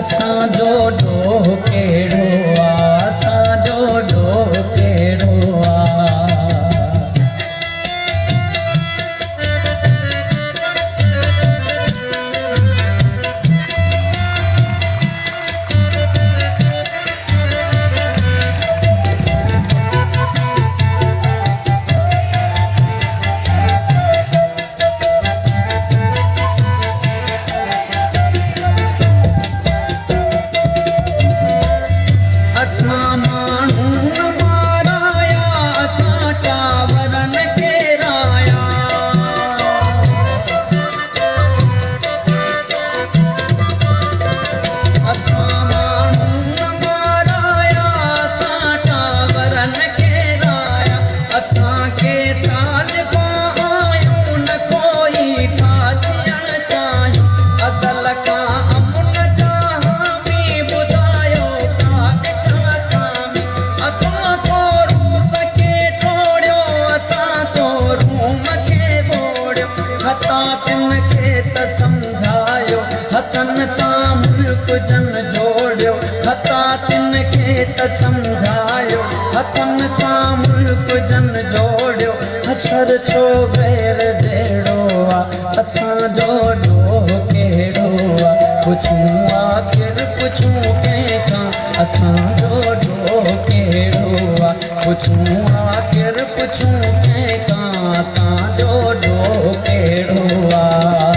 असांजो ॾोह कहिड़ो आहे, असांजो ॾोह कहिड़ो आहे। असां माण्हू न माराया, असां टावर न केराया। असां माण्हू न माराया, असां टावर न केराया। असांखे तालिबा आयूं न कोई खातियण चाहियूं। अज़ल खां अमुन जा हामी ॿुधायो असां को रूस खे छोड़ियो, असां को रूम खे बोड़ियो। हथां तिन खे त सम्झायो, हथनि सां मुल्क जन जोड़ियो। हथां तिन खे त सम्झायो, हथनि सां मुल्क जन जोड़ियो। हशर छो गैर जहिड़ो आहे, असांजो ॾोह कहिड़ो आहे। पुछूं आख़िर पुछूं कंहिंखां, असांजो ॾोह कहिड़ो आहे। पुछूं आख़िर पुछूं कंहिंखां, असांजो ॾोह कहिड़ो आहे।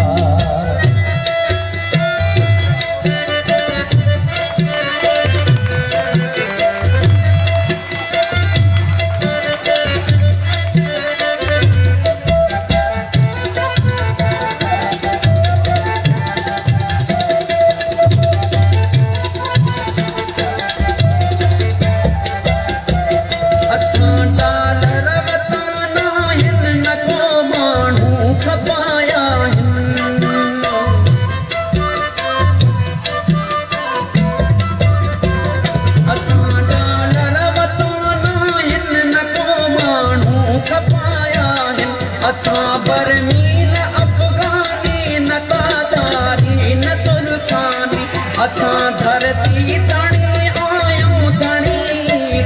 असां बर्मी न अफ़गानी न तातारी न तुर्कानी। असां धरती तणी आयूं तणी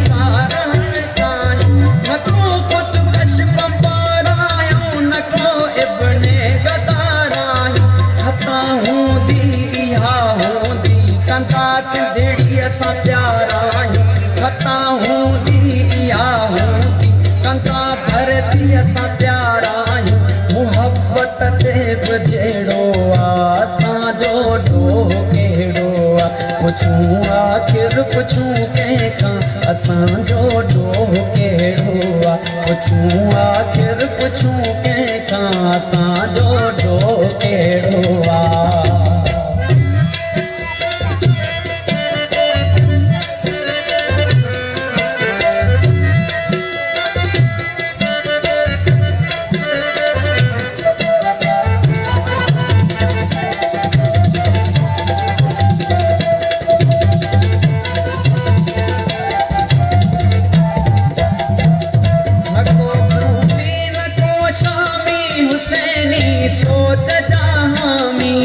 तारन तायूं। न को कुतुकश पंपारायूं, न को इब्ने गदारायूं। हथां हूंदी इहा हूंदी कंदा सिंधड़ी असां प्यारायूं। हथां हूंदी इहा हूंदी कंदा धरती असां प्यारायूं। मुहब्बत ते बि जहिड़ो आहे, असांजो ॾोह कहिड़ो आहे। पुछूं आख़िर पुछूं कंहिंखां, असांजो ॾोह कहिड़ो आहे। पुछूं आख़िर पुछूं कंहिंखां, असांजो ॾोह कहिड़ो आहे। सोच जहामी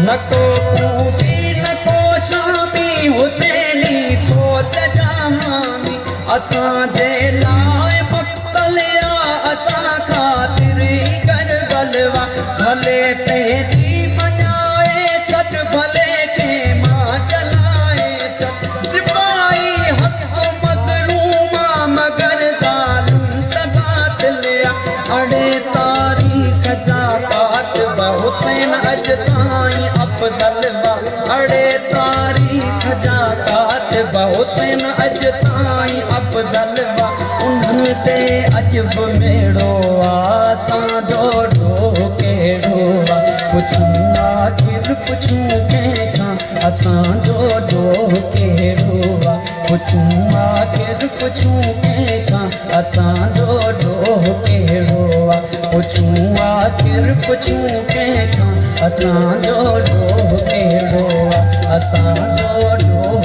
न को कूफी न को शामी, हुसैनी सोच जहामी। असांजे लाइ मक़तलिया, असां ख़ातिर करबलवा। भले पंहिंजी मञाए छॾ, भले के मां चलाए छॾ। सिपाही हक़ मज़लूमा मगर ज़ालिम त बातिलिया। अड़े तारीख़ जा कातिब हुसैन अॼु ताईं अफ़ज़ल बा। अड़े तारीख़ जा कातिब हुसैन अॼु ताईं अफ़ज़ल बा। उन्हनि ते अॼु बि मेड़ो आहे, असांजो ॾोह कहिड़ो आहे। पुछूं आख़िर पुछूं कंहिंखां, असांजो ॾोह कहिड़ो आहे। पुछूं आख़िर पुछूं कंहिंखां, असांजो ॾोह कहिड़ो आहे। पुछूं आख़िर पुछूं कंहिंखां, असांजो ॾोह कहिड़ो आहे। असांजो ॾोह